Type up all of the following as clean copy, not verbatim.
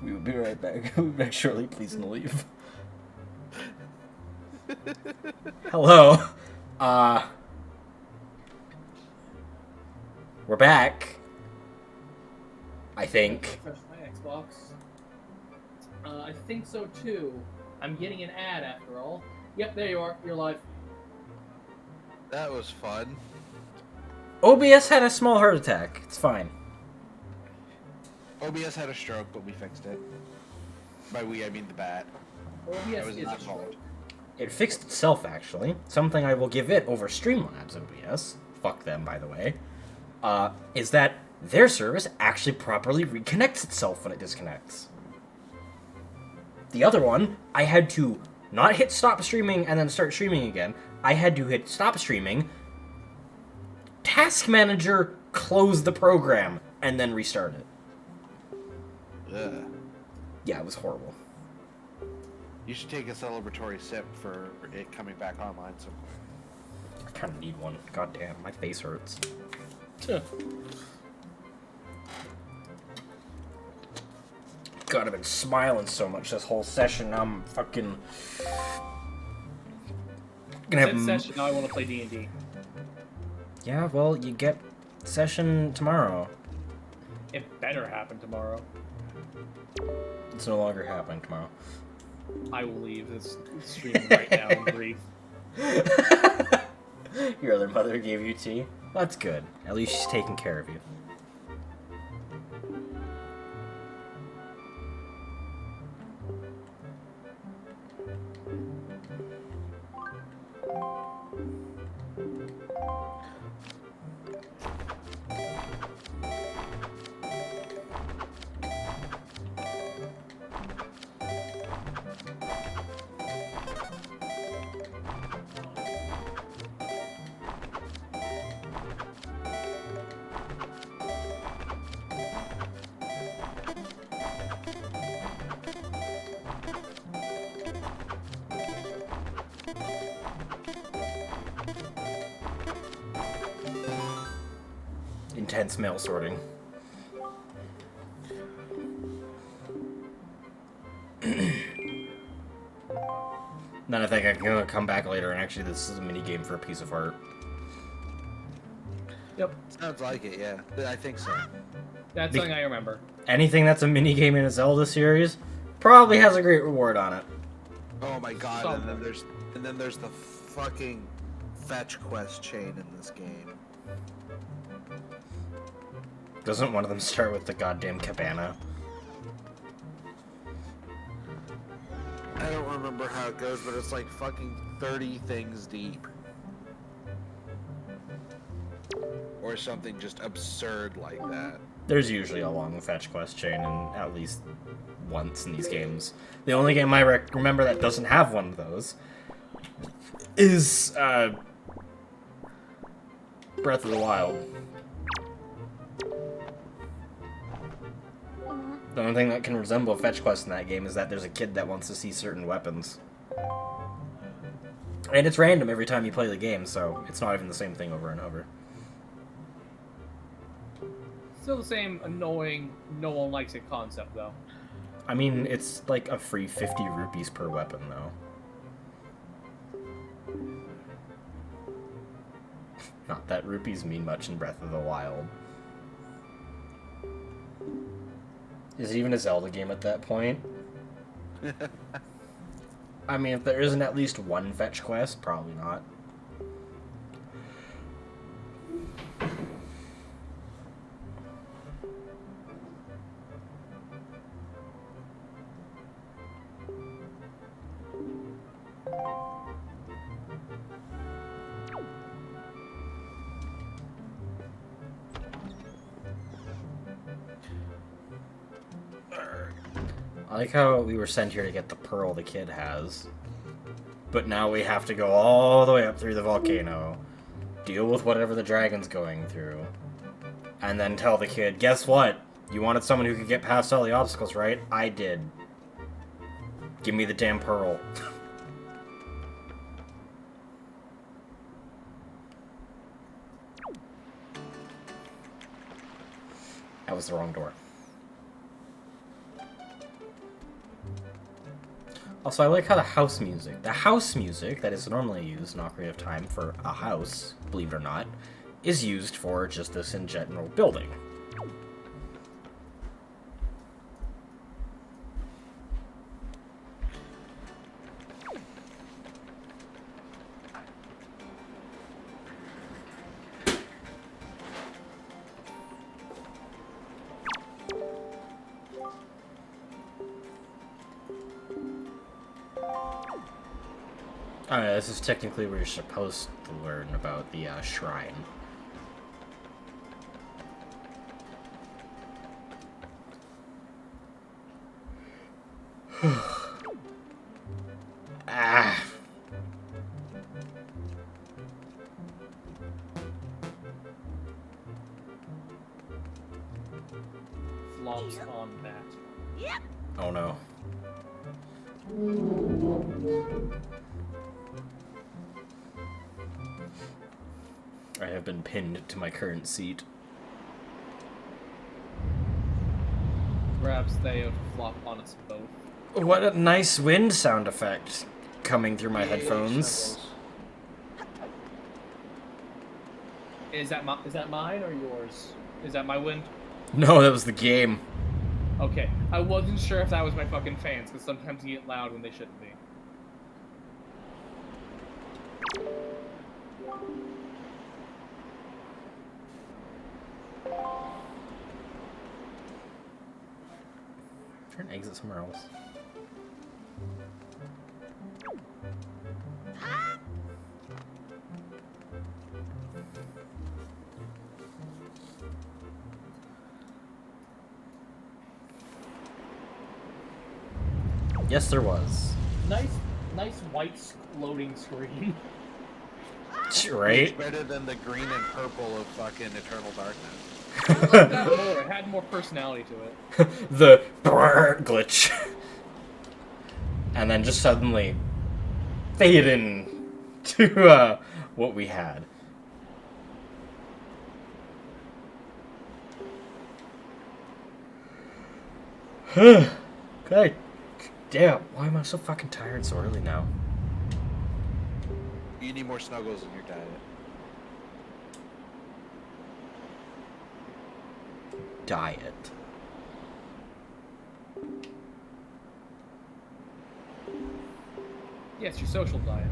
We will be right back. We'll be back shortly. Please don't leave. Hello. We're back. I think. Refresh my Xbox. I think so too. I'm getting an ad after all. Yep, there you are. You're live. That was fun. OBS had a small heart attack. It's fine. OBS had a stroke, but we fixed it. By we, I mean the bat. OBS That was is not a fault. stroke. It fixed itself, actually. Something I will give it over Streamlabs OBS. Fuck them, by the way. Is that their service actually properly reconnects itself when it disconnects. The other one, I had to not hit stop streaming and then start streaming again. I had to hit stop streaming, Task Manager, close the program, and then restart it. Ugh. Yeah, it was horrible. You should take a celebratory sip for it coming back online somewhere. I kind of need one. God damn, my face hurts. God, I've been smiling so much this whole session. Now I'm fucking gonna have. Session. Now I want to play D&D. Yeah, well, you get session tomorrow. It better happen tomorrow. It's no longer happening tomorrow. I will leave this stream right now in grief. Your other mother gave you tea? That's good. At least she's taking care of you. Intense mail sorting. Then I think I'm gonna come back later and actually this is a mini game for a piece of art. Yep, Sounds like it, yeah. I think so. that's something I remember. Anything that's a mini game in a Zelda series probably has a great reward on it. Oh my god, Something. and then there's the fucking fetch quest chain in this game. Doesn't one of them start with the goddamn cabana? I don't remember how it goes, but it's like fucking 30 things deep. Or something just absurd like that. There's usually a long fetch quest chain in at least once in these games. The only game I remember that doesn't have one of those is Breath of the Wild. The only thing that can resemble a fetch quest in that game is that there's a kid that wants to see certain weapons. And it's random every time you play the game, so it's not even the same thing over and over. Still the same annoying, no one likes it concept, though. I mean, it's like a free 50 rupees per weapon, though. Not that rupees mean much in Breath of the Wild. Is it even a Zelda game at that point? I mean, if there isn't at least one fetch quest, probably not. I like how we were sent here to get the pearl the kid has. But now we have to go all the way up through the volcano, deal with whatever the dragon's going through, and then tell the kid, guess what? You wanted someone who could get past all the obstacles, right? I did. Give me the damn pearl. That was the wrong door. Also, I like how the house music that is normally used in Ocarina of Time for a house, believe it or not, is used for just this in general building. This is technically where you're supposed to learn about the shrine. Ah. Flops on that. Oh no. I have been pinned to my current seat. Perhaps they would flop on us both. What a nice wind sound effect coming through my headphones. Is that mine or yours? Is that my wind? No, that was the game. Okay, I wasn't sure if that was my fucking fans, because sometimes you get loud when they shouldn't be. Try and exit somewhere else. Yes, there was. Nice white loading screen. Right? It's better than the green and purple of fucking Eternal Darkness. I liked that more. It had more personality to it. The brrr glitch. And then just suddenly fade in to what we had. God damn, why am I so fucking tired so early now? You need more snuggles in your diet. Diet. Yeah, it's your social diet.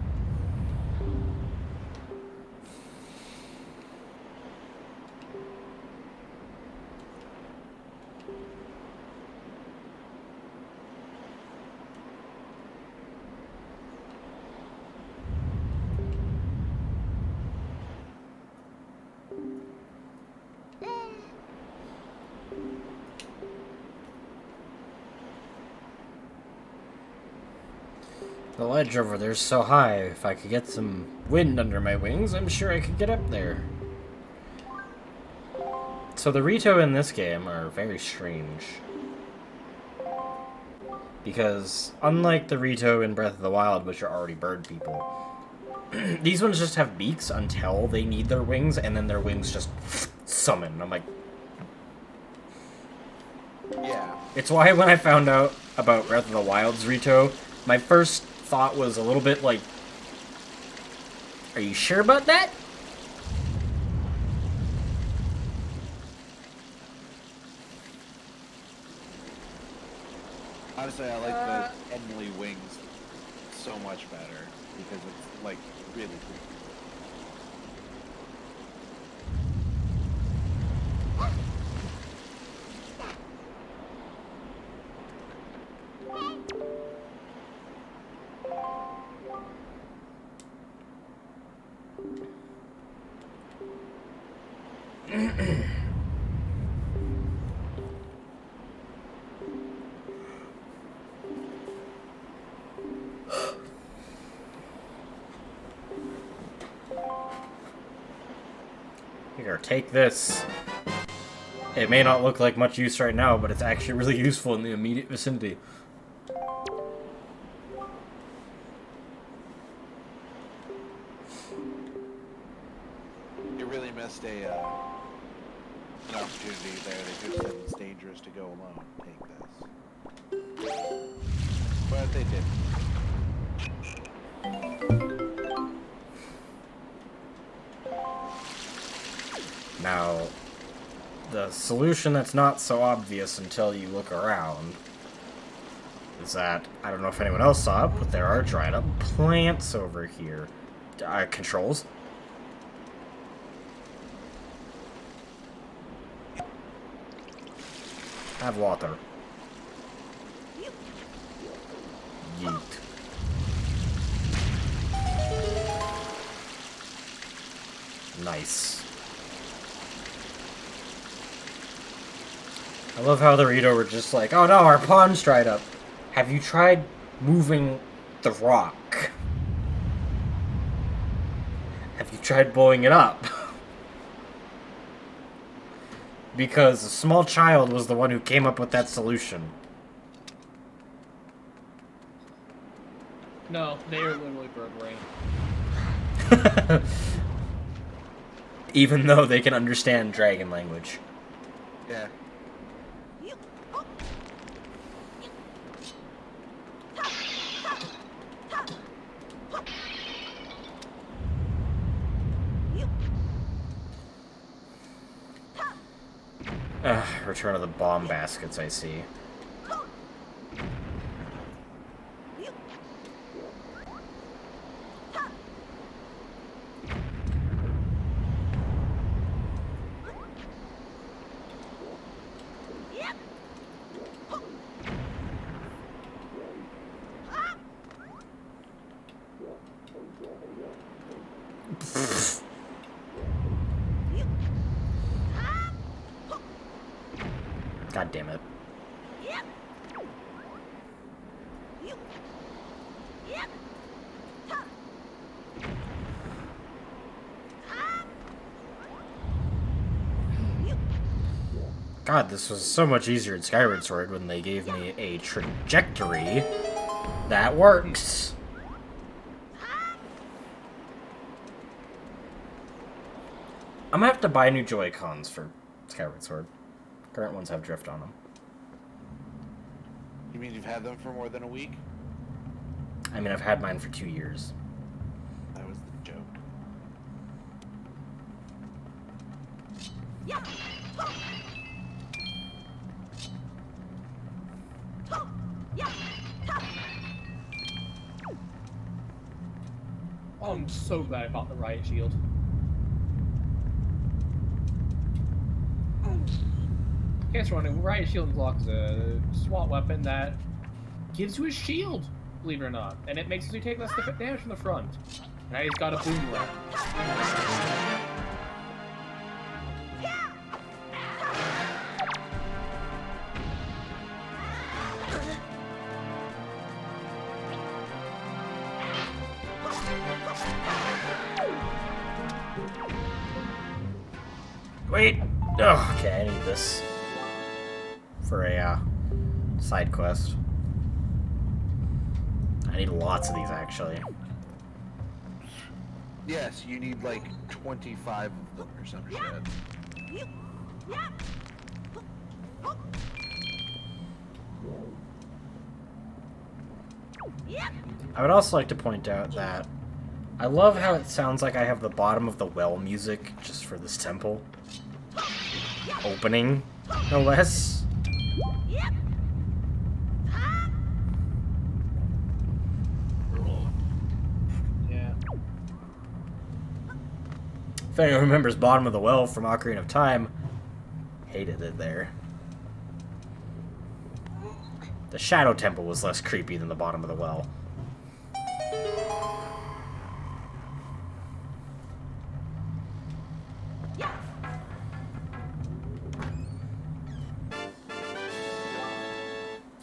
The ledge over there's so high. If I could get some wind under my wings, I'm sure I could get up there. So the Rito in this game are very strange. Because unlike the Rito in Breath of the Wild, which are already bird people, these ones just have beaks until they need their wings, and then their wings just summon. I'm like... Yeah. It's why when I found out about Breath of the Wild's Rito, my first thought was a little bit like, are you sure about that? Honestly, I like the Emily wings so much better because it's like really cool. Here, take this. It may not look like much use right now, but it's actually really useful in the immediate vicinity. You really missed an opportunity there. They just said it's dangerous to go alone. Take this. But they did. Now, the solution that's not so obvious until you look around is that, I don't know if anyone else saw it, but there are dried up plants over here. Controls. Have water. Yeet. Nice. I love how the Rito were just like, oh no, our pond's dried up. Have you tried moving the rock? Have you tried blowing it up? Because a small child was the one who came up with that solution. No, they are literally bird brain. Even though they can understand dragon language. Yeah. Return of the bomb baskets, I see. God damn it. God, this was so much easier in Skyward Sword when they gave me a trajectory that works. I'm gonna have to buy new Joy-Cons for Skyward Sword. Current ones have drift on them. You mean you've had them for more than a week? I mean, I've had mine for 2 years. That was the joke. Oh, I'm so glad I bought the riot shield. In case you're wondering, riot shield block is a SWAT weapon that gives you a shield, believe it or not, and it makes you take less damage from the front. Now he's got a boomerang. Wait! Oh, okay, I need this for a side quest. I need lots of these, actually. Yes, you need like 25 of them or some shit. I would also like to point out that I love how it sounds like I have the bottom of the well music just for this temple. Opening, no less. Yeah. If anyone remembers Bottom of the Well from Ocarina of Time, hated it there. The Shadow Temple was less creepy than the Bottom of the Well.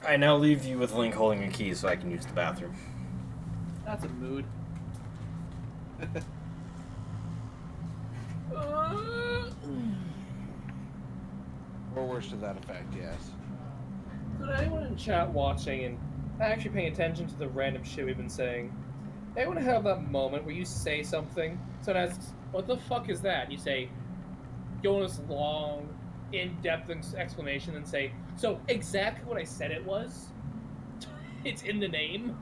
I now leave you with Link holding a key so I can use the bathroom. That's a mood. Or worse to that effect, yes. So anyone in chat watching and actually paying attention to the random shit we've been saying, anyone have that moment where you say something, someone asks, what the fuck is that? And you say, go on this long, in-depth explanation and say, so exactly what I said it was? It's in the name.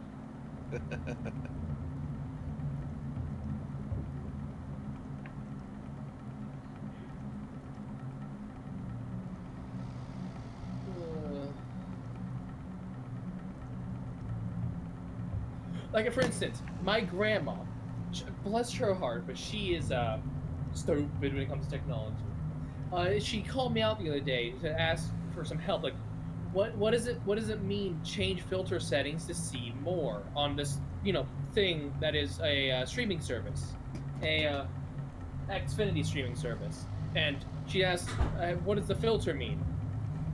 Like, for instance, my grandma, bless her heart, but she is stupid when it comes to technology. She called me out the other day to ask for some help. Like, what does it mean? Change filter settings to see more on this thing that is a streaming service, a Xfinity streaming service. And she asked, what does the filter mean?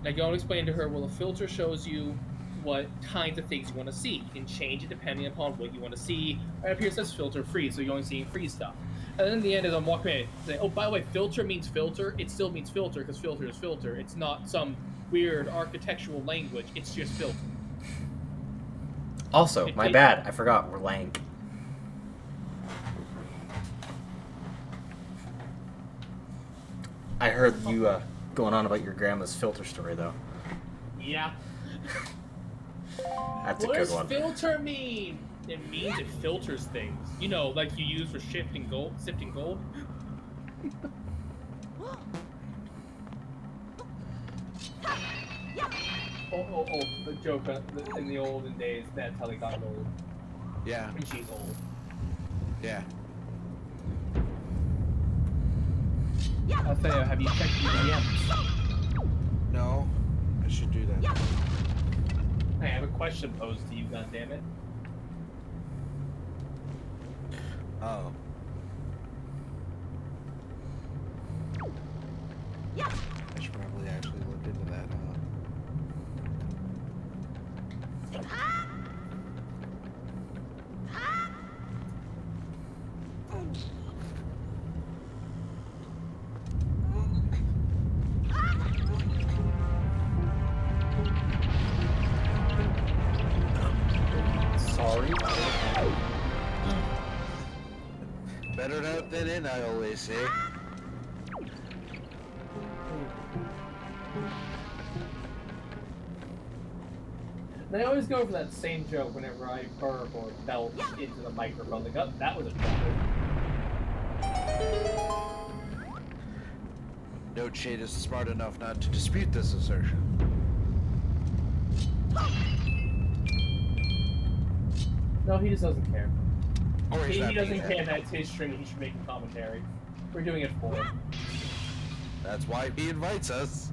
And I go and explain to her, well, the filter shows you what kinds of things you want to see. You can change it depending upon what you want to see. Right up here it says filter free, so you're only seeing free stuff. And then in the end, as I'm walking away, I say, oh, by the way, filter means filter. It still means filter because filter is filter. It's not some weird architectural language. It's just filter. Also, my bad. I forgot. We're lank. I heard you going on about your grandma's filter story, though. Yeah. That's a What good does one. filter mean? It means it filters things. You know, like you use for sifting gold. Oh, the joke in the olden days, that's how they got gold. Yeah. And she's old. Yeah. I'll tell you, have you checked your DMs? No, I should do that. I have a question posed to you, goddammit. Oh. I should probably actually look into that, Sorry. Better out than in, I always say. They always go for that same joke whenever I burp or belt into the microphone. Like, oh, that was a joke. Note Shade is smart enough not to dispute this assertion. No, he just doesn't care. Or he's He not doesn't being care there. that it's his stream and he should make a commentary. We're doing it for him. That's why he invites us.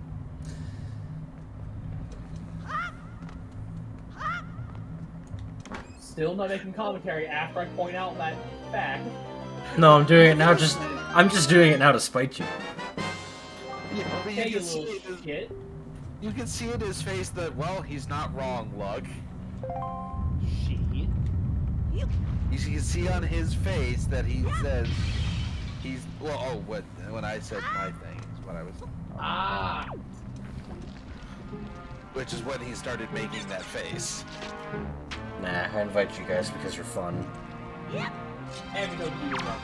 Still not making commentary after I point out that fact. No, I'm doing it now. I'm just doing it now to spite you. Yeah, but Hey, you you can see little it. shit. You can see in his face that, well, he's not wrong, Lug. She. You can see on his face that he says he's when I said my thing is what I was. Ah. Which is when he started making that face. Nah, I invite you guys because you're fun. And no you not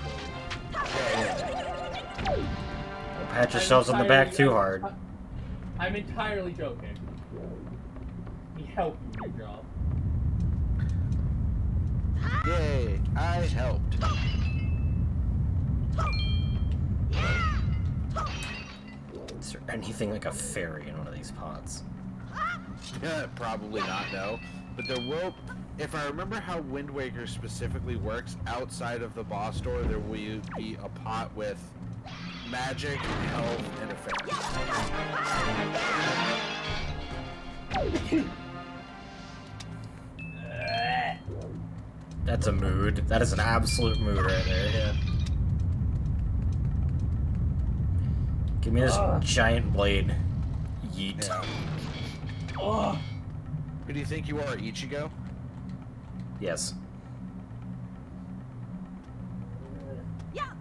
Don't pat yourselves on the back too hard. I'm entirely joking. He helped you with your job. Yay, I helped. Is there anything like a fairy in one of these pods? Yeah, probably not, no. But there will, if I remember how Wind Waker specifically works, outside of the boss door, there will be a pot with magic, health, and a fairy. That's a mood. That is an absolute mood right there. Yeah. Give me this giant blade. Yeet. Yeah. Oh. Who do you think you are, Ichigo? Yes. Yeah.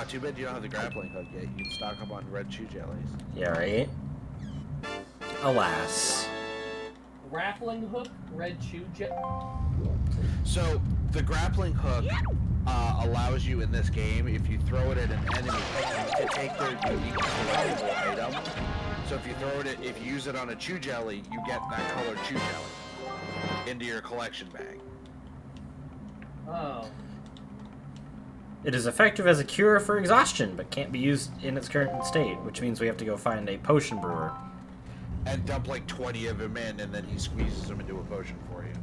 Too bad you don't have the grappling hook yet. You can stock up on red chew jellies. Yeah, right? Alas. Grappling hook, red chew jet. So, the grappling hook allows you in this game, if you throw it at an enemy, to take their unique collectible item. So if you throw it, if you use it on a chew jelly, you get that colored chew jelly into your collection bag. Oh. It is effective as a cure for exhaustion, but can't be used in its current state, which means we have to go find a potion brewer. And dump like 20 of them in, and then he squeezes them into a potion for you.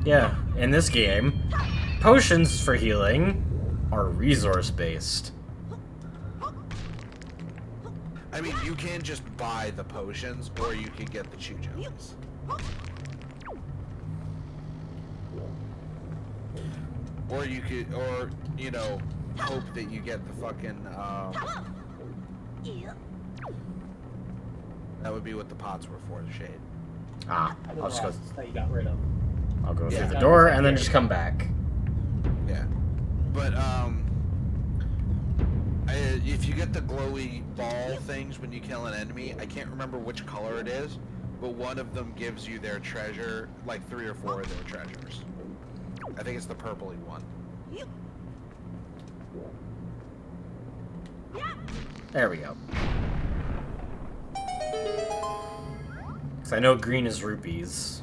Yeah, in this game, potions for healing are resource-based. I mean, you can just buy the potions, or you can get the chew jellies. Or you could, or, you know, hope that you get the fucking, that would be what the pots were for, the shade. Ah, I'll just go. That you got rid of. I'll go Yeah. through the door and then just come back. Yeah. But, if you get the glowy ball things when you kill an enemy, I can't remember which color it is, but one of them gives you their treasure, like 3 or 4 of their treasures. I think it's the purpley one. There we go. Because I know green is rupees.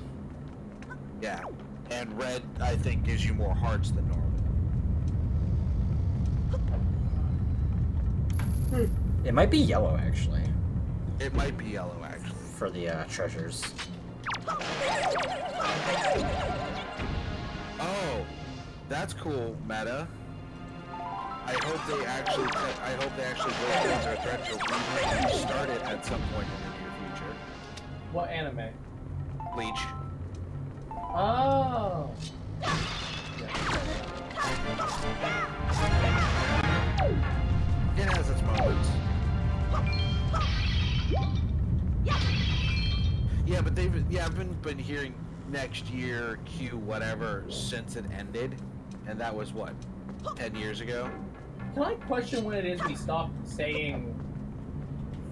Yeah. And red, I think, gives you more hearts than normal. It might be yellow, actually, It might be yellow, actually. for the treasures. Oh, that's cool, meta. I hope they actually go towards their threat to restart it at some point in the near future. What anime? Bleach. Oh. It has its moments. Yeah, but I've been hearing next year, Q whatever, since it ended, and that was what, 10 years ago? Can I question when it is we stop saying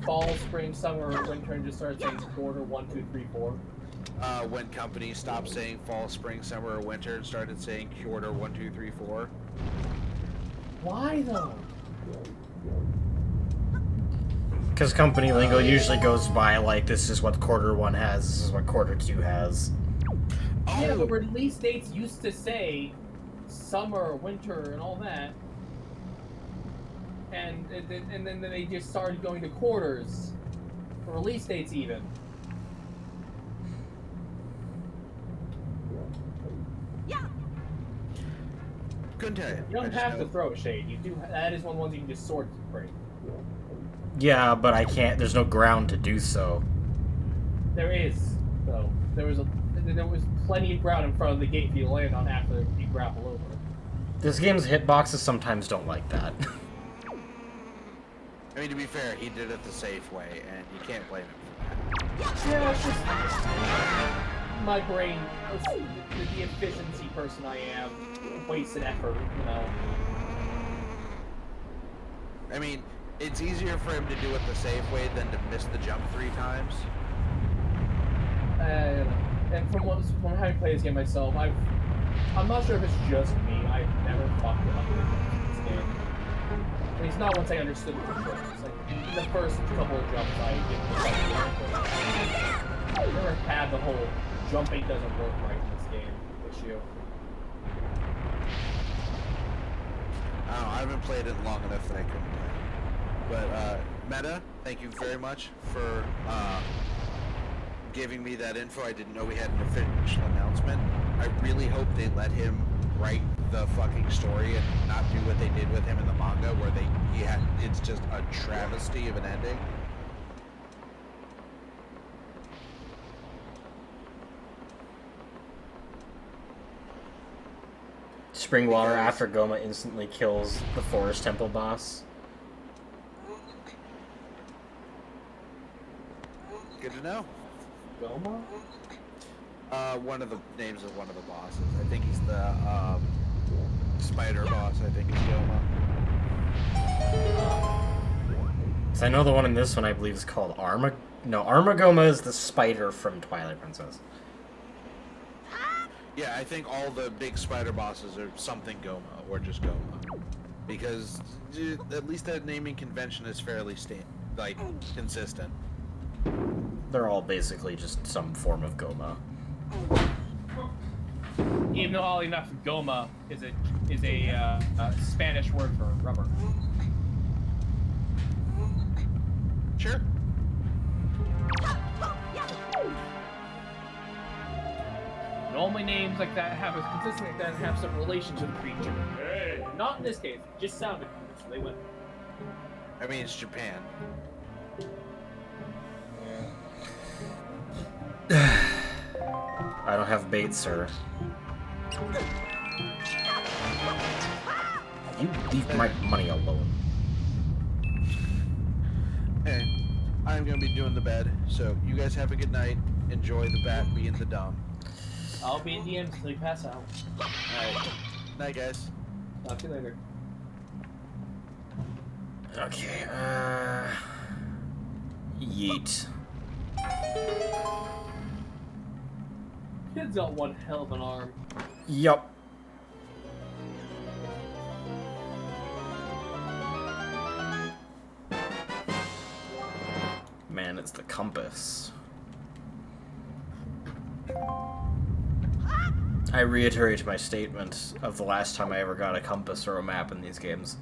fall, spring, summer, winter, and just start saying quarter 1, 2, 3, 4? When companies stopped saying fall, spring, summer, or winter and started saying quarter 1, 2, 3, 4. Why though? Because company lingo usually goes by like, this is what quarter 1 has, this is what quarter 2 has. Yeah, but release dates used to say summer, winter, and all that. And then they just started going to quarters. For release dates even. Couldn't tell you. You don't have to throw shade. You do. That is one of the ones you can just sort break. Yeah, but I can't, there's no ground to do so. There is, though. There was plenty of ground in front of the gate for you to land on after you grapple over. This game's hitboxes sometimes don't like that. I mean, to be fair, he did it the safe way, and you can't blame him for that. Yeah, it's just my brain, the efficiency person I am, wasted effort, you know. I mean, it's easier for him to do it the safe way than to miss the jump 3 times. And from having played this game myself, I'm not sure if it's just me. I've never fucked it up in this game. At least not once I understood the controls. Like in the first couple of jumps, I didn't fuck it up. I never had the whole jumping doesn't work right in this game issue. I don't know, I haven't played it long enough that I couldn't tell. But, Meta, thank you very much for giving me that info. I didn't know we had an official announcement. I really hope they let him write the fucking story and not do what they did with him in the manga, where it's just a travesty of an ending. Springwater after Goma instantly kills the Forest Temple boss. Good to know. Goma? One of the names of one of the bosses. I think he's the spider boss. I think is Goma. So I know the one in this one I believe is called Armagoma is the spider from Twilight Princess. Yeah, I think all the big spider bosses are something Goma or just Goma, because at least that naming convention is fairly consistent. They're all basically just some form of Goma. Even though oddly enough, goma is a Spanish word for rubber. Sure. Normally names like that have a consistent like that and have some relation to the creature. Hey, not in this case. Just sounded cool, so they went. I mean, it's Japan. I don't have bait, sir. You leave my money alone. Hey, I'm gonna be doing the bed, so you guys have a good night. Enjoy the bat being the dom. I'll be in the end until you pass out. Alright. Night, guys. Talk to you later. Okay, yeet. Kid's got one hell of an arm. Yup. Man, it's the compass. I reiterate my statement of the last time I ever got a compass or a map in these games.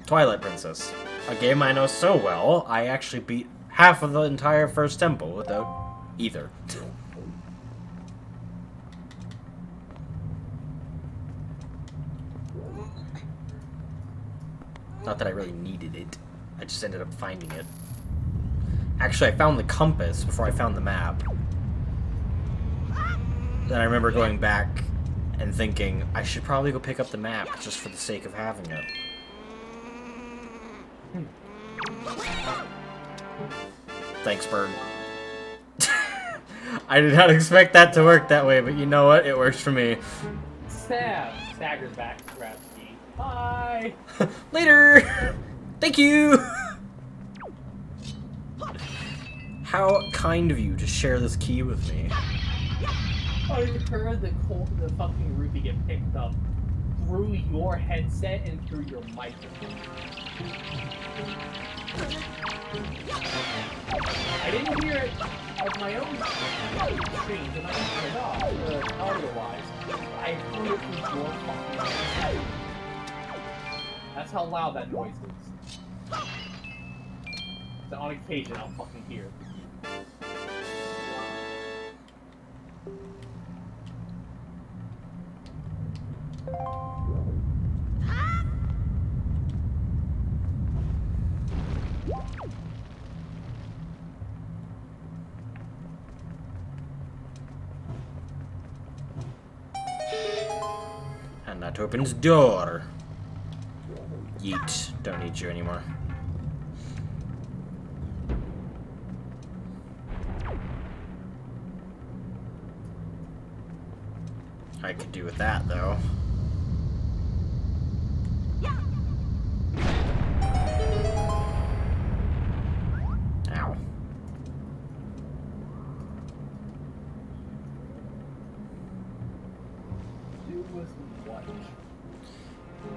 Twilight Princess. A game I know so well, I actually beat half of the entire first temple without either. Not that I really needed it. I just ended up finding it. Actually, I found the compass before I found the map. Then I remember going back and thinking, I should probably go pick up the map just for the sake of having it. Thanks, bird. I did not expect that to work that way, but you know what? It works for me. Staggers back and grabs the key. Bye! Later! Thank you! How kind of you to share this key with me. I heard the fucking rupee get picked up through your headset and through your microphone. I didn't hear it of my own screen, and I didn't turn it off, audio-wise. I heard it through your fucking headset. That's how loud that noise is. So on occasion, I'll fucking hear it. And that opens door. Yeet. Don't need you anymore. I could do with that, though. Ow. Do with what?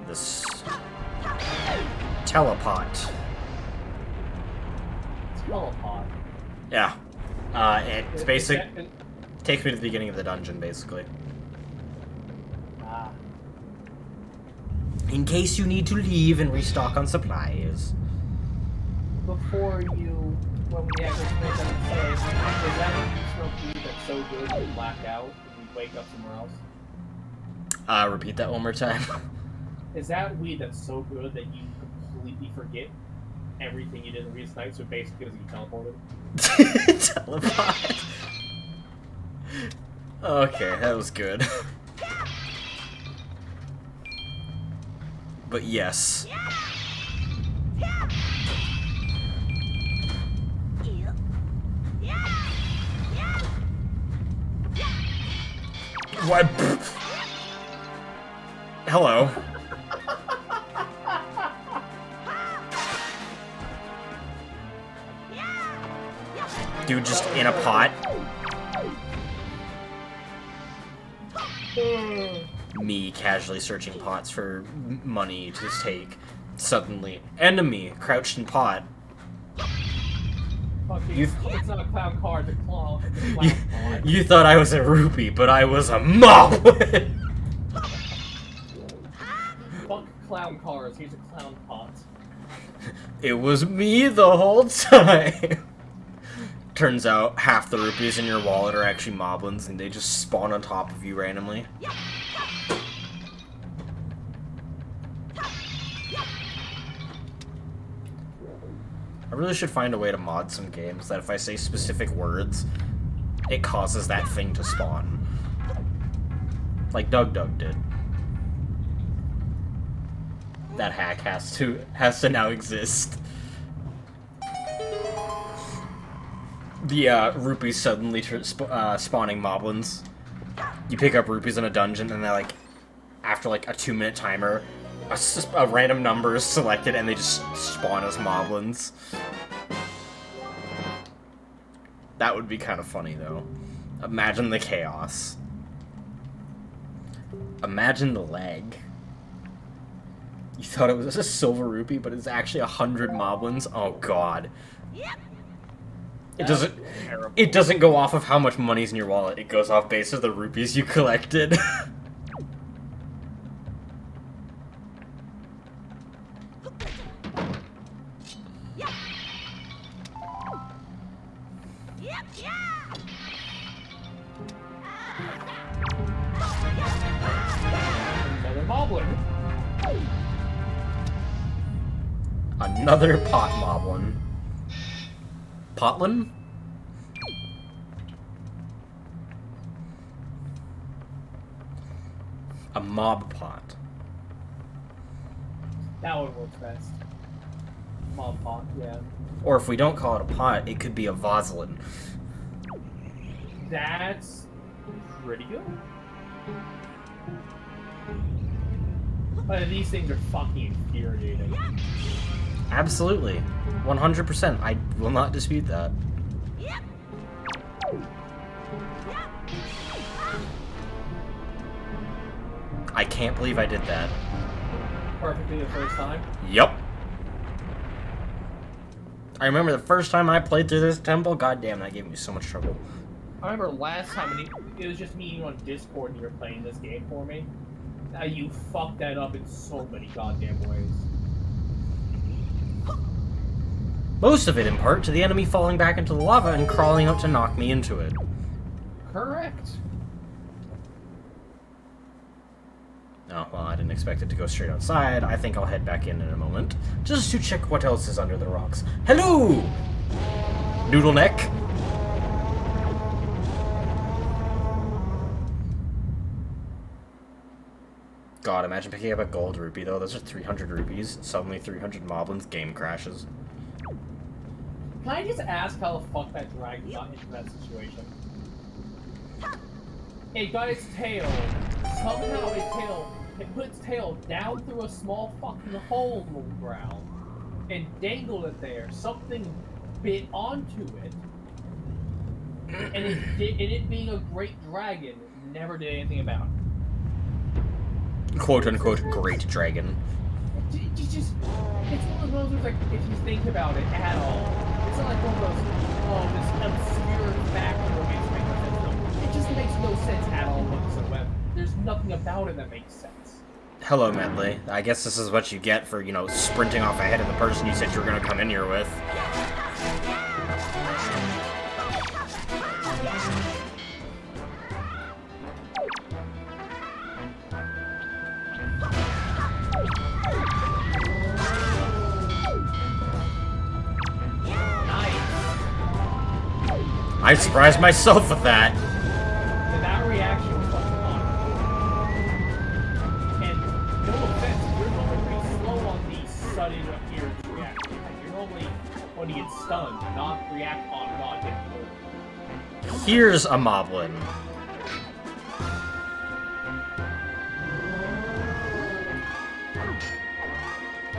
This teleport. Telepod. Yeah. It's basic. Takes me to the beginning of the dungeon, basically. Ah. In case you need to leave and restock on supplies. Before you, when we actually finish up the say, is that when you smoke weed that's so good you black out and you wake up somewhere else? Repeat that one more time. Is that weed that's so good that you completely forget everything you did the previous night, so basically because you teleported? Teleport. Okay, that was good. But yes. What? Hello. Dude just in a pot. Me casually searching pots for money to take. Suddenly, enemy crouched in pot. Fucking, it's not a clown car, it's a clown. You thought I was a rupee, but I was a moblin. Fuck clown cars, here's a clown pot. It was me the whole time. Turns out half the rupees in your wallet are actually moblins, and they just spawn on top of you randomly. I really should find a way to mod some games that if I say specific words, it causes that thing to spawn. Like Doug did. That hack has to now exist. The rupees suddenly spawning moblins. You pick up rupees in a dungeon, and they're like, after like a 2-minute timer, a random number is selected, and they just spawn as moblins. That would be kind of funny, though. Imagine the chaos. Imagine the lag. You thought it was a silver rupee, but it's actually 100 moblins. Oh god. It doesn't go off of how much money's in your wallet. It goes off based of the rupees you collected. Another moblin. Another pot moblin. Potlin? A mob pot. That one works best. Mob pot, yeah. Or if we don't call it a pot, it could be a Voslin. That's pretty good. But these things are fucking infuriating. Absolutely. 100%. I will not dispute that. I can't believe I did that. Perfectly the first time. Yup. I remember the first time I played through this temple, goddamn, that gave me so much trouble. I remember last time it was just me on Discord and you were playing this game for me. Now you fucked that up in so many goddamn ways. Most of it in part to the enemy falling back into the lava and crawling out to knock me into it. Correct. Oh, well, I didn't expect it to go straight outside. I think I'll head back in a moment, just to check what else is under the rocks. Hello! Noodle neck. God, imagine picking up a gold rupee, though. Those are 300 rupees. Suddenly 300 moblins. Game crashes. Can I just ask how the fuck that dragon got into that situation? It got its tail. Somehow it put its tail down through a small fucking hole in the ground and dangled it there. Something bit onto it. And it being a great dragon, never did anything about it. Quote-unquote great dragon. It's one of those like, if you think about it at all, it's not like one of those, oh, this obscure fact that makes no sense. No, it just makes no sense at all whatsoever. There's nothing about it that makes sense. Hello, Medley. I guess this is what you get for, you know, sprinting off ahead of the person you said you were gonna come in here with. I surprised myself with that. And that reaction was fucking fun. And no offense, you're normally pretty slow on the sudden appearance reaction. You're normally, when you get stunned, not react on goddamn forward. Here's a moblin.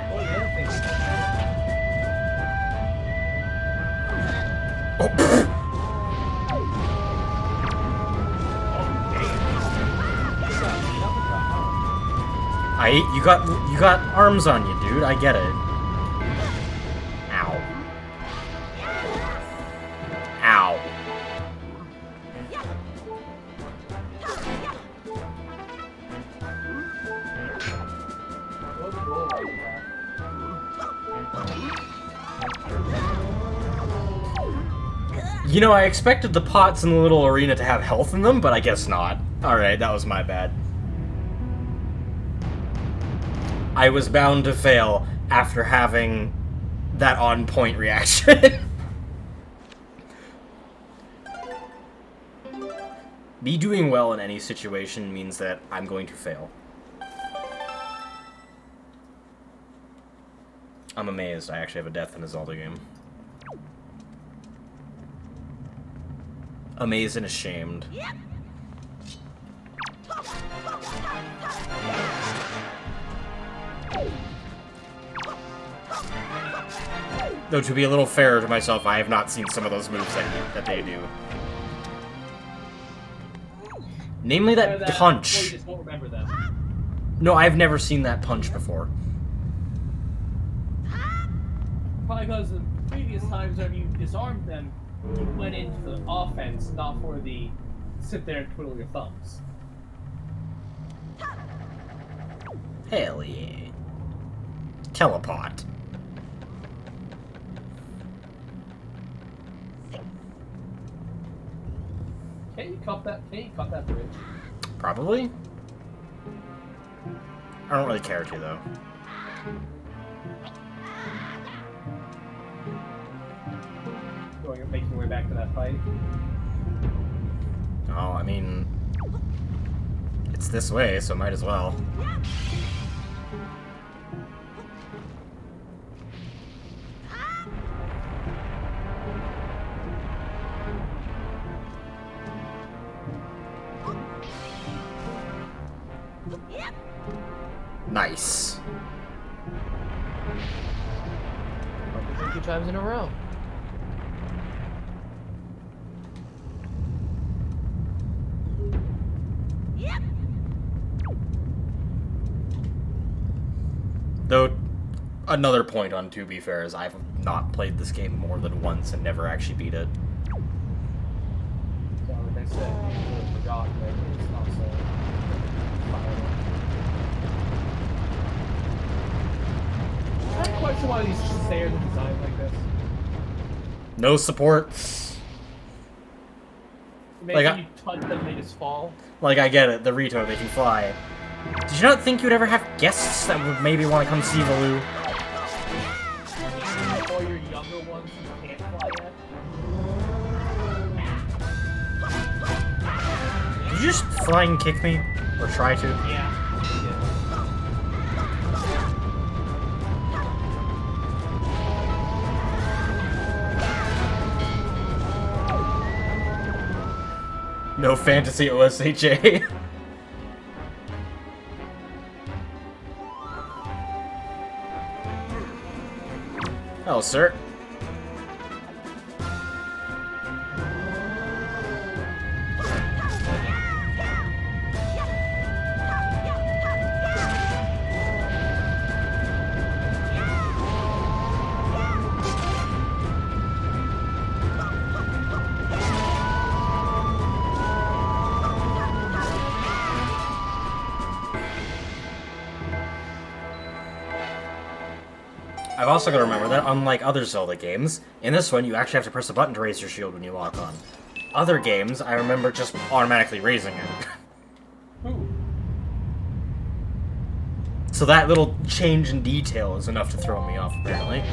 What the other thing? Oh, pfft. Right? You got arms on you, dude. I get it. Ow. Ow. You know, I expected the pots in the little arena to have health in them, but I guess not. Alright, that was my bad. I was bound to fail after having that on-point reaction. Me doing well in any situation means that I'm going to fail. I'm amazed I actually have a death in a Zelda game. Amazed and ashamed. Though, to be a little fairer to myself, I have not seen some of those moves that they do. Namely that punch. Or you just won't remember them. No, I've never seen that punch before. Probably because the previous times when you disarmed them, you went into the offense, not for the sit there and twiddle your thumbs. Hell yeah. Teleport. Can you cut that bridge? Probably. I don't really care to, though. Making your way back to that fight. Oh, I mean... It's this way, so might as well. Nice. 2 times in a row. Though, another point on To Be Fair is I've not played this game more than once and never actually beat it. So, like I said, you would have forgotten that it's not so violent. I have a question why these stairs are designed like this. No supports. Maybe Like, you touch them, they just fall. Like, I get it, the Rito, they can fly. Did you not think you'd ever have guests that would maybe want to come see Valoo? Or your younger ones who can't fly yet? Did you just flying kick me? Or try to? Yeah. No fantasy OSHA. Oh, sir. I've also got to remember that, unlike other Zelda games, in this one you actually have to press a button to raise your shield when you lock on. Other games, I remember just automatically raising it. Ooh. So that little change in detail is enough to throw me off, apparently.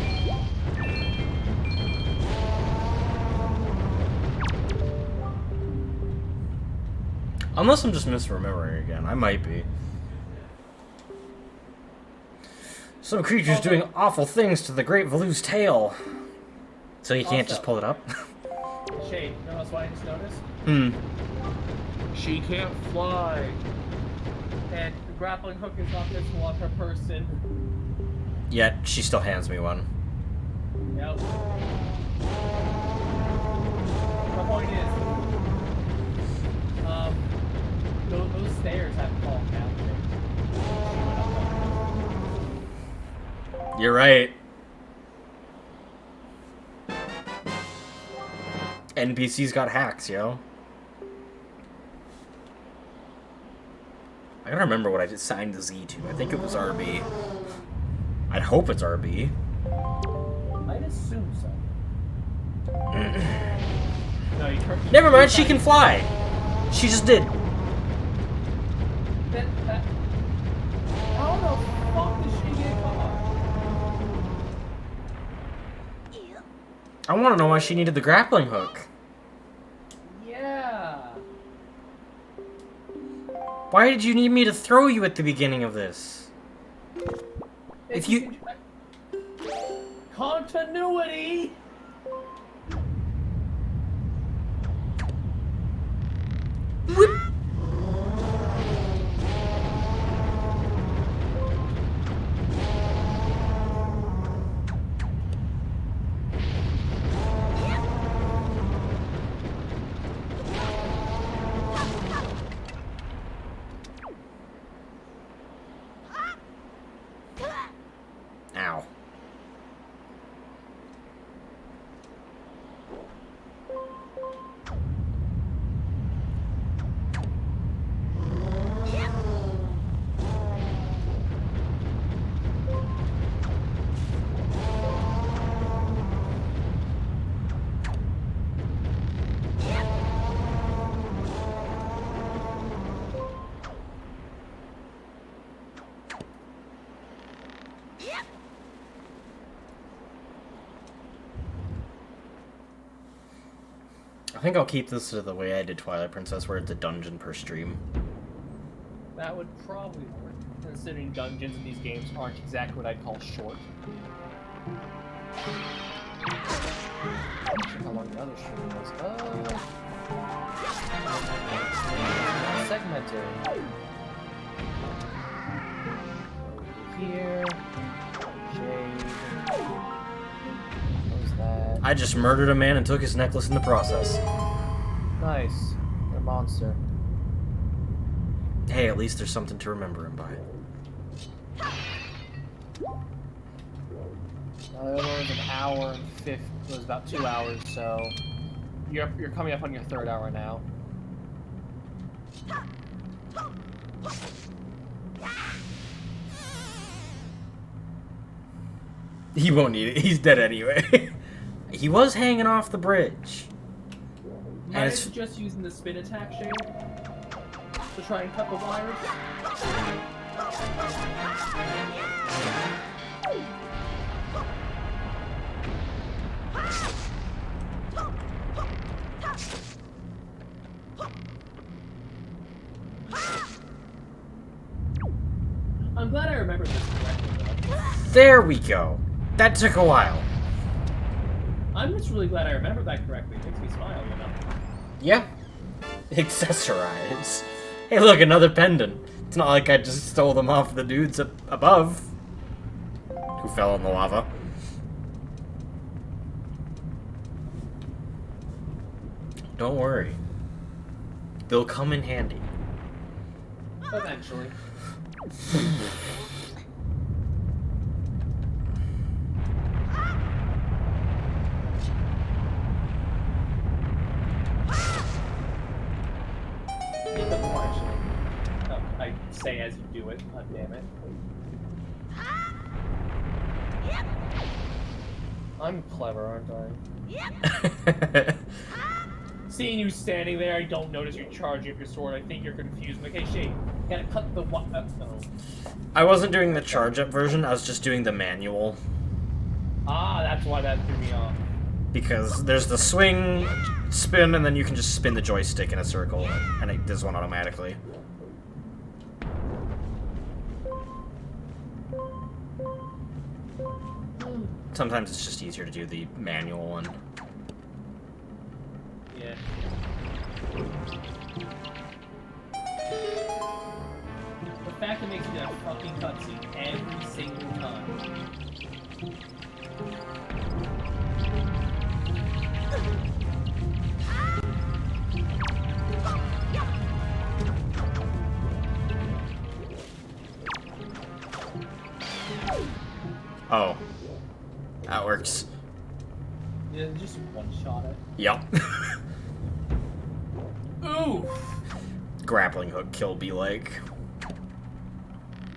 Unless I'm just misremembering again. I might be. Some creature's doing awful things to the Great Valoo's tail. So you can't just pull it up? Shade, you know why I just noticed? She can't fly. And the grappling hook is not visible on her person. Yet, she still hands me one. Yep. My point is, those stairs have fallen down. She went up them. You're right. NPCs got hacks, yo. I gotta remember what I just signed the Z to. I think it was RB. I'd hope it's RB. I'd assume so. No, Never mind, she can fly. She just did. How the fuck did she get caught? I want to know why she needed the grappling hook. Yeah. Why did you need me to throw you at the beginning of this? If you... Continuity! Whip. Ow. I think I'll keep this to the way I did Twilight Princess, where it's a dungeon per stream. That would probably work, considering dungeons in these games aren't exactly what I'd call short. How long the other stream was? Segmented. Here. Shade. What was that? I just murdered a man and took his necklace in the process. Nice. You're a monster. Hey, at least there's something to remember him by. The other one was an hour and 50. It was about 2 hours, so you're coming up on your 3rd hour now. He won't need it. He's dead anyway. He was hanging off the bridge. Might I suggest using the spin attack, Shane? To try and cut the wires? I'm glad I remembered this correctly, though. There we go. That took a while. I'm just really glad I remembered that correctly. It makes me smile, you know? Yeah. Accessorize. Hey, look, another pendant. It's not like I just stole them off the dudes up above who fell in the lava. Don't worry. They'll come in handy. Eventually. I say as you do it. God damn it. I'm clever, aren't I? Seeing you standing there, I don't notice you're charging up your sword. I think you're confused. Like, hey, Shane, you gotta cut the what? No. I wasn't doing the charge-up version, I was just doing the manual. Ah, that's why that threw me off. Because there's the swing, spin, and then you can just spin the joystick in a circle, and it does one automatically. Sometimes it's just easier to do the manual one. Yeah. The fact it makes you do that fucking cutscene every single time. Oh. That works. Yeah, just one shot it. Yep. Ooh! Grappling hook kill be like.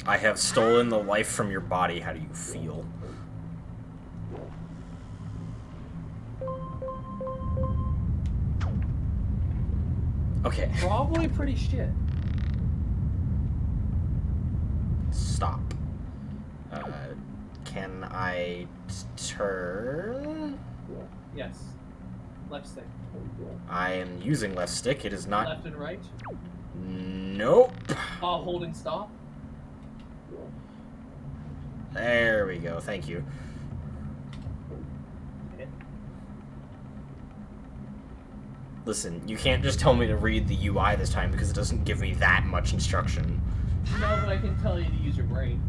I have stolen the life from your body. How do you feel? Okay. Probably pretty shit. Stop. Can I turn? Yes. Left stick. I am using left stick. It is not. Left and right. Nope. Holding stop. There we go. Thank you. Listen, you can't just tell me to read the UI this time because it doesn't give me that much instruction. No, but I can tell you to use your brain.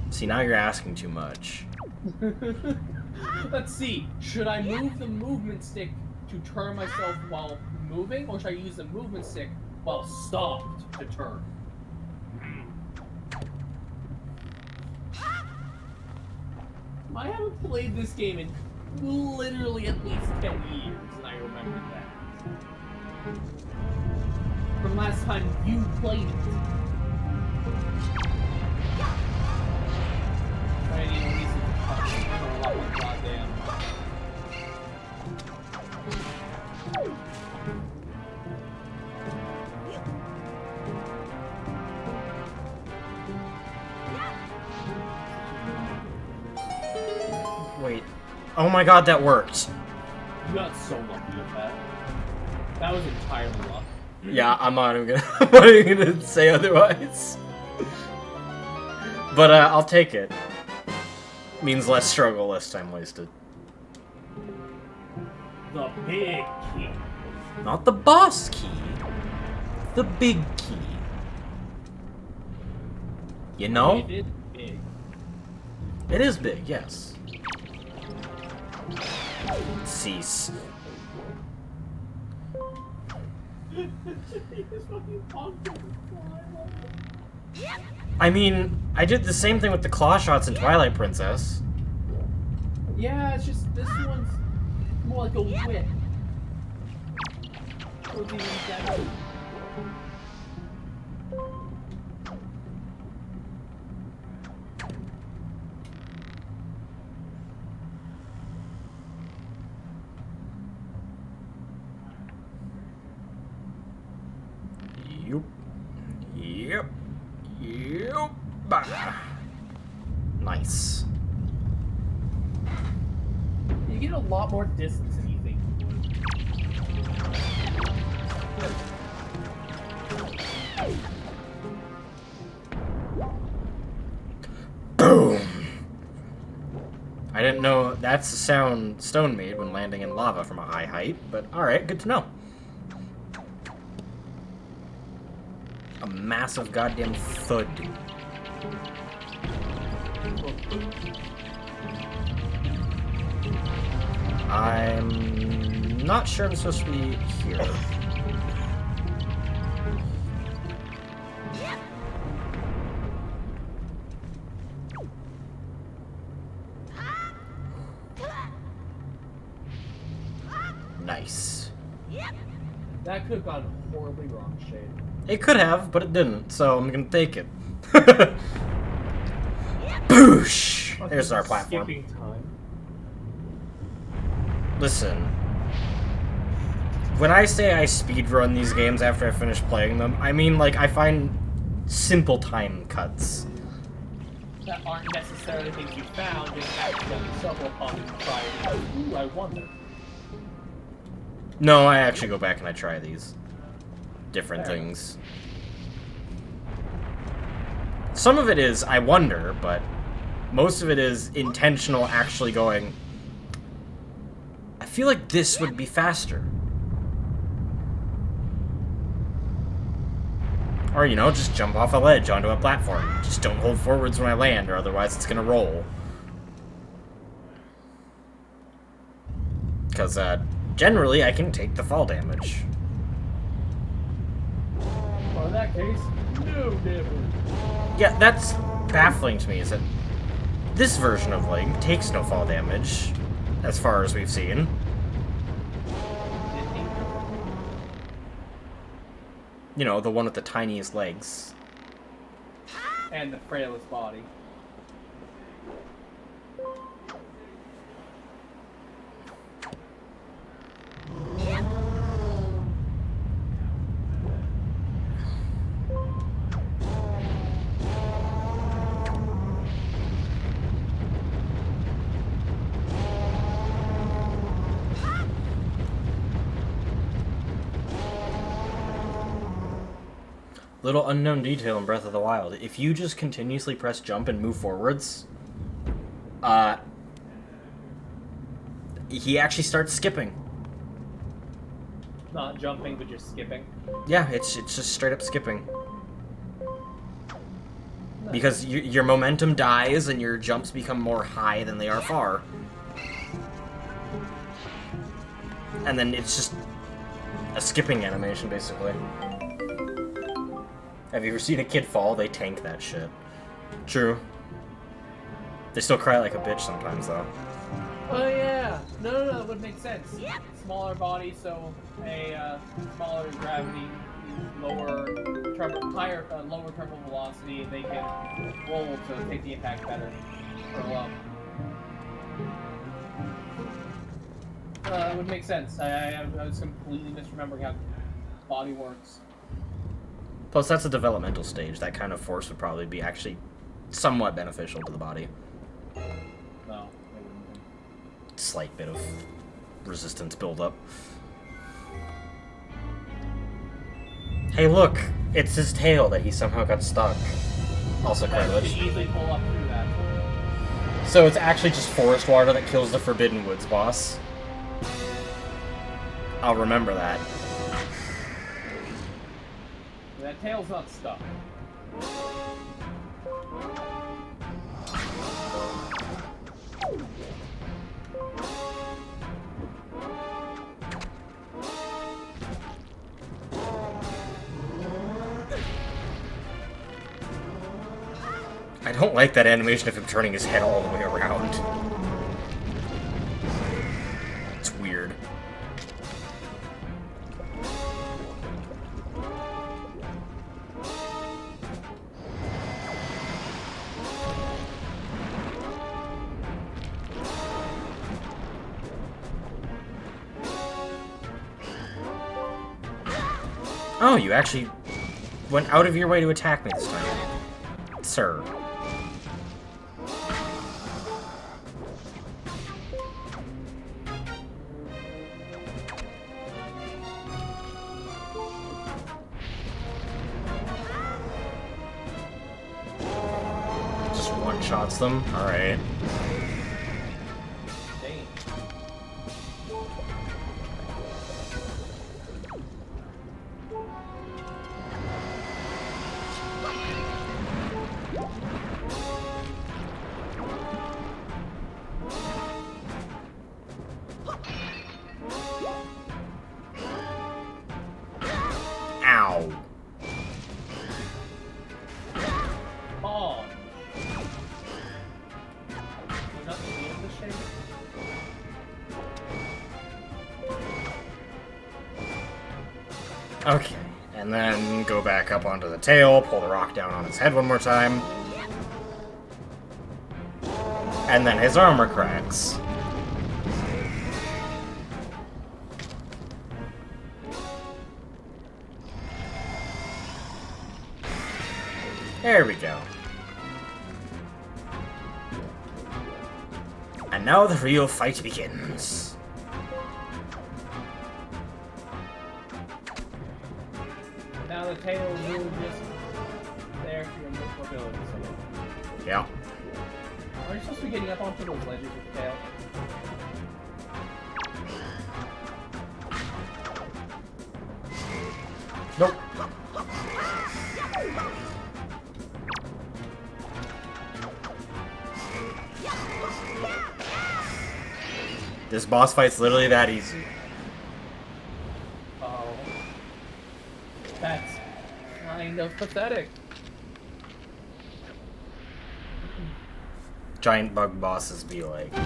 See, now you're asking too much. Let's see. Should I move the movement stick to turn myself while moving, or should I use the movement stick while stopped to turn? I haven't played this game in literally at least 10 years, and I remember that. From last time you played it. I need at least a lot more goddamn. Wait. Oh my god, that worked. You got so lucky with that. That was entirely luck. Yeah, I'm not even gonna, I'm not even gonna say otherwise. But I'll take it. Means less struggle, less time wasted. The big key. Not the boss key. The big key. You know? It is big. It is big, yes. Cease. I mean, I did the same thing with the claw shots in Twilight Princess. Yeah, it's just this one's more like a whip. Yup. Yep. Yep. Bah. Nice. You get a lot more distance than you think you would. Boom. I didn't know that's the sound stone made when landing in lava from a high height, but alright, good to know. A massive goddamn thud. I'm not sure I'm supposed to be here. Nice. That could have gone horribly wrong, Shade. It could have, but it didn't, so I'm gonna take it. Boosh! There's our platform. Skipping time. Listen. When I say I speedrun these games after I finish playing them, I mean, like, I find simple time cuts. That aren't necessarily things you found, just accidentally stumble upon and try it. Ooh, I wonder. No, I actually go back and I try these. Different Fair. things. Some of it is, I wonder, but most of it is intentional actually going, I feel like this would be faster. Or, you know, just jump off a ledge onto a platform. Just don't hold forwards when I land, or otherwise it's gonna roll. Because, generally I can take the fall damage. Well, in that case, no damage. Yeah, that's baffling to me, is that This version of Link takes no fall damage, as far as we've seen. You know, the one with the tiniest legs. And the frailest body. Little unknown detail in Breath of the Wild. If you just continuously press jump and move forwards, he actually starts skipping. Not jumping, but just skipping. Yeah, it's just straight up skipping. Nice. Because your momentum dies and your jumps become more high than they are far. And then it's just a skipping animation, basically. Have you ever seen a kid fall? They tank that shit. True. They still cry like a bitch sometimes, though. Oh yeah! No, that would make sense. Smaller body, so a smaller gravity, lower terminal velocity, and they can roll to take the impact better. Or well. That would make sense. I was completely misremembering how body works. Plus, that's a developmental stage. That kind of force would probably be actually somewhat beneficial to the body. No, it wouldn't be. Slight bit of resistance buildup. Hey, look! It's his tail that he somehow got stuck. Also That could cartilage. easily pull up through that. So it's actually just forest water that kills the Forbidden Woods boss. I'll remember that. That tail's not stuck. I don't like that animation of him turning his head all the way around. It's weird. Oh, you actually went out of your way to attack me this time, sir. Just one-shots them? Alright. Dang. Ow. Oh. You're not feeling the shape? Okay, and then go back up onto the tail, pull the rock down on his head one more time. And then his armor cracks. There we go. And now the real fight begins. Now the tail is really just there for your mobility. So. Yeah. Are you supposed to be getting up onto those ledges with the tail? Nope. This boss fight's literally that easy. Oh. That's kind of pathetic. giant bug bosses be like? To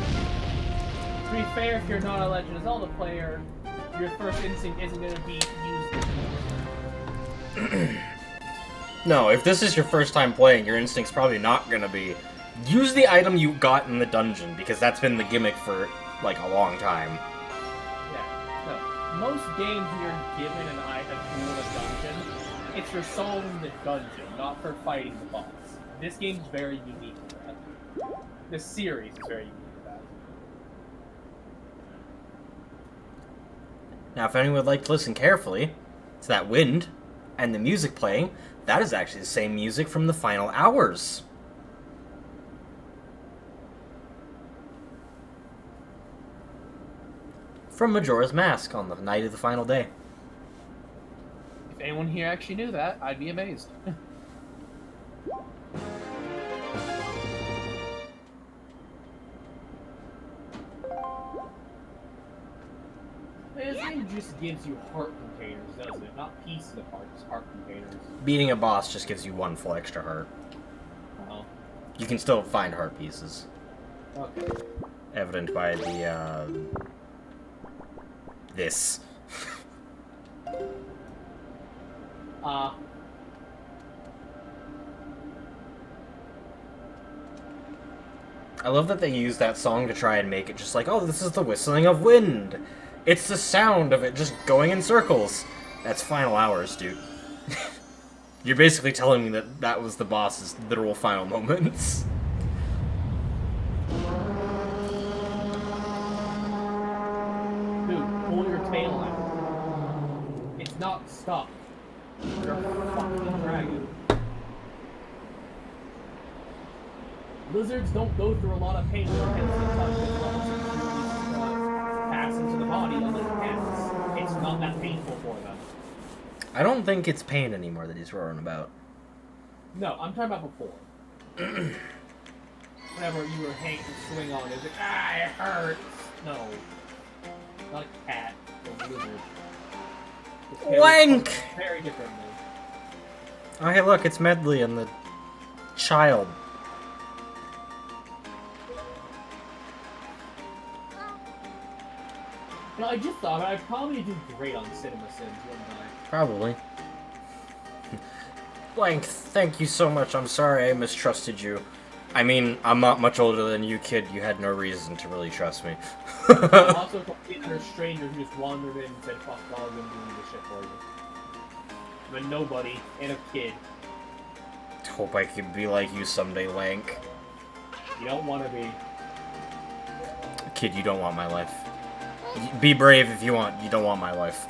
be fair, if you're not a Legend of Zelda player, your first instinct isn't going to be use the No, if this is your first time playing, your instinct's probably not gonna be use the item you got in the dungeon, because that's been the gimmick for, like, a long time. Yeah, no. Most games when you're given an item tool in a dungeon, it's for solving the dungeon, not for fighting the boss. This game's very unique to that. This series is very unique to that. Now, if anyone would like to listen carefully to that wind and the music playing, that is actually the same music from the final hours. From Majora's Mask on the night of the final day. If anyone here actually knew that, I'd be amazed. This game just gives you heart containers, doesn't it? Not pieces of hearts, heart containers. Beating a boss just gives you one full extra heart. Oh. You can still find heart pieces. Okay. Evident by the, this. I love that they use that song to try and make it just like, oh, this is the whistling of wind. It's the sound of it just going in circles. That's final hours, dude. You're basically telling me that that was the boss's literal final moments. Dude, pull your tail out. It's not stuck. You're a fucking dragon. Lizards don't go through a lot of pain when it hits the touch as well as pass into the body unlike cats. It's not that painful for them. I don't think it's pain anymore that he's roaring about. No, I'm talking about before. Whenever you were hanging to swing on it, it's like, ah, it hurts. No. Not a cat, a lizard. Wank! Very differently. Oh, hey, look, it's Medley and the child. You know, I just thought I'd probably do great on Cinema Sims, wouldn't I? Probably. Blank, thank you so much. I'm sorry I mistrusted you. I mean, I'm not much older than you, kid. You had no reason to really trust me. I'm also a complete utter stranger who just wandered in and said, fuck dog, I'm doing this shit for you. I'm a nobody and a kid. Hope I could be like you someday, Lank. You don't want to be. Kid, you don't want my life. Be brave if you want. You don't want my life.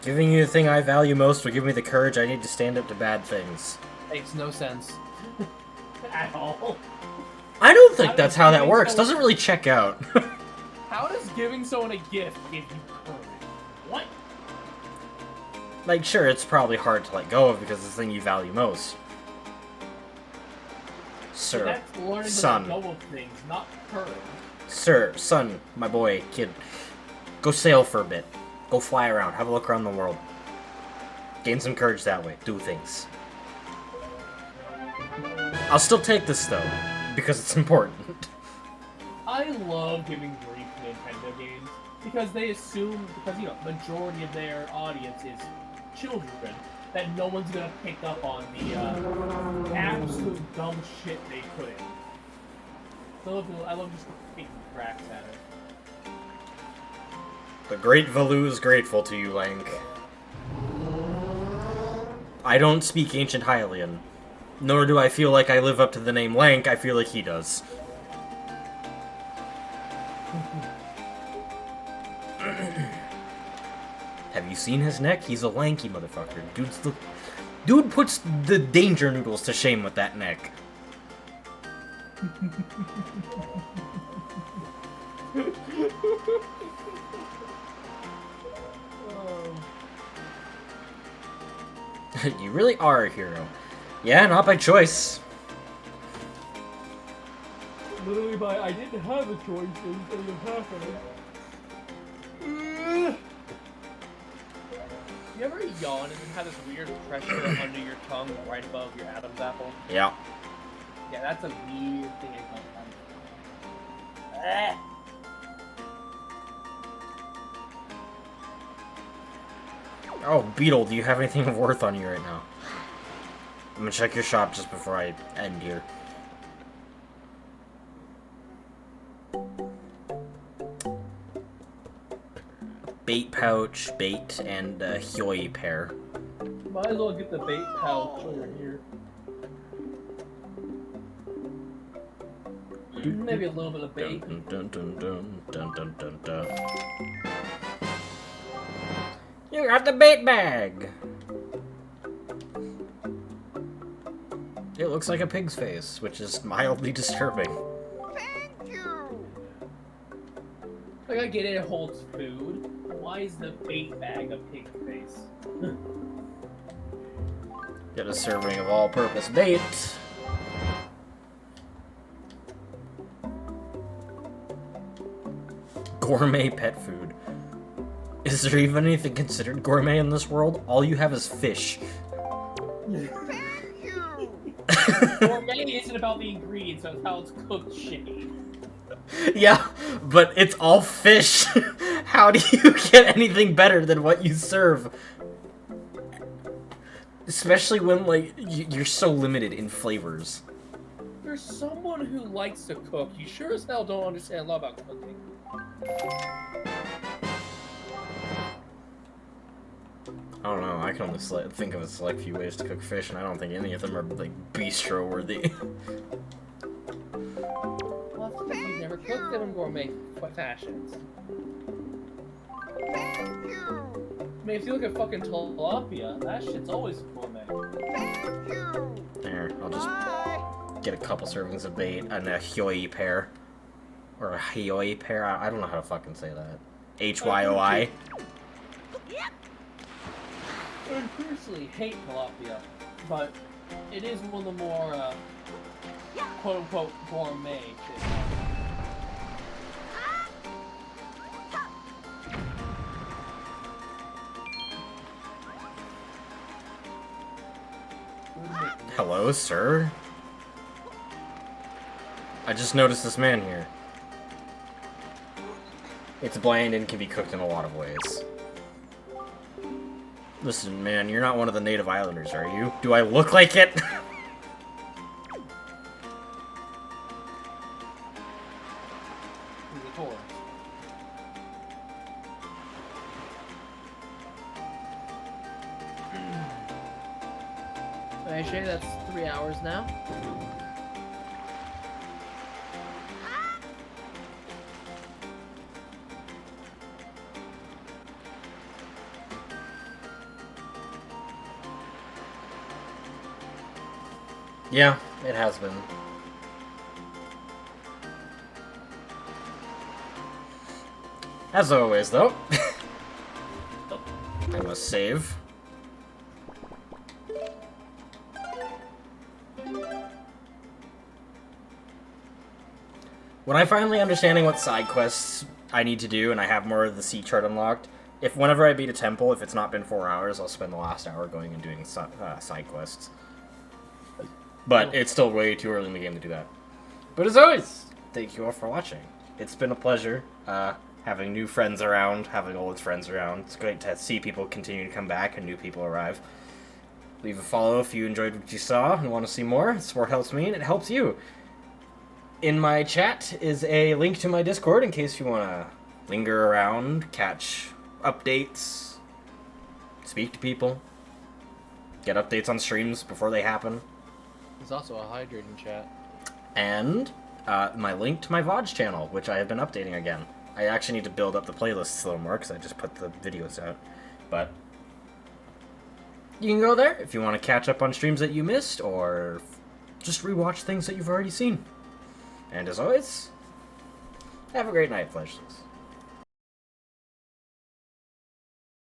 Giving you the thing I value most will give me the courage I need to stand up to bad things. Makes no sense. At all. I don't think that's how that works. Doesn't really check out. How does giving someone a gift give you courage? What? Like, sure, it's probably hard to let go of because it's the thing you value most. Sir, That's learning son. to let go of things, not courage. Sir, son, my boy, kid, go sail for a bit. Go fly around. Have a look around the world. Gain some courage that way. Do things. I'll still take this, though, because it's important. I love giving grief to Nintendo games because they assume, because, you know, majority of their audience is children, that no one's gonna pick up on the absolute dumb shit they put in. So I love just taking cracks at it. The great Valu is grateful to you, Lank. I don't speak Ancient Hylian. Nor do I feel like I live up to the name Lank, I feel like he does. Have you seen his neck? He's a lanky motherfucker. Dude puts the danger noodles to shame with that neck. You really are a hero. Yeah, not by choice. Literally by, I didn't have a choice, instead of happening. You ever yawn and then have this weird pressure under your tongue right above your Adam's apple? Yeah. Yeah, that's a weird thing I call Oh, Beetle, do you have anything of worth on you right now? I'm gonna check your shop just before I end here. Bait pouch, bait, and Hyoi pear. Might as well get the bait pouch over here. Maybe a little bit of bait. Dun, dun, dun, dun, dun, dun, dun. You got the bait bag! It looks like a pig's face, which is mildly disturbing. Thank you. Like, I get it holds food. Why is the bait bag a pig face? Get a serving of all-purpose bait. Gourmet pet food. Is there even anything considered gourmet in this world? All you have is fish. Thank you. Gourmet isn't about the ingredients, so it's how it's cooked shitty. Yeah, but it's all fish. How do you get anything better than what you serve? Especially when, like, you're so limited in flavors. You're someone who likes to cook. You sure as hell don't understand a lot about cooking. I don't know, I can only think of a select few ways to cook fish, and I don't think any of them are, like, bistro-worthy. Well, that's because you've never cooked them in gourmet fashions. Thank you. I mean, if you look at fucking tilapia, that shit's always gourmet. Thank you. There, I'll just Bye. get a couple servings of bait and a Hyoi pear. Or a Hyoi pear? I don't know how to fucking say that. Hyoi? I personally hate tilapia, but it is one of the more, quote-unquote, gourmet fish. Hello, sir? I just noticed this man here. It's bland and can be cooked in a lot of ways. Listen, man, you're not one of the native islanders, are you? Do I look like it? He's a tourist. Actually, that's 3 hours now. Yeah, it has been. As always, though. I must save. When I finally understanding what side quests I need to do and I have more of the sea chart unlocked, whenever I beat a temple, if it's not been 4 hours, I'll spend the last hour going and doing side quests. But it's still way too early in the game to do that. But as always, thank you all for watching. It's been a pleasure having new friends around, having old friends around. It's great to see people continue to come back and new people arrive. Leave a follow if you enjoyed what you saw and want to see more. Support helps me and it helps you. In my chat is a link to my Discord in case you want to linger around, catch updates, speak to people, get updates on streams before they happen. There's also a hydrating chat. And my link to my VODs channel, which I have been updating again. I actually need to build up the playlists a little more because I just put the videos out. But you can go there if you want to catch up on streams that you missed or just rewatch things that you've already seen. And as always, have a great night, Fledglings.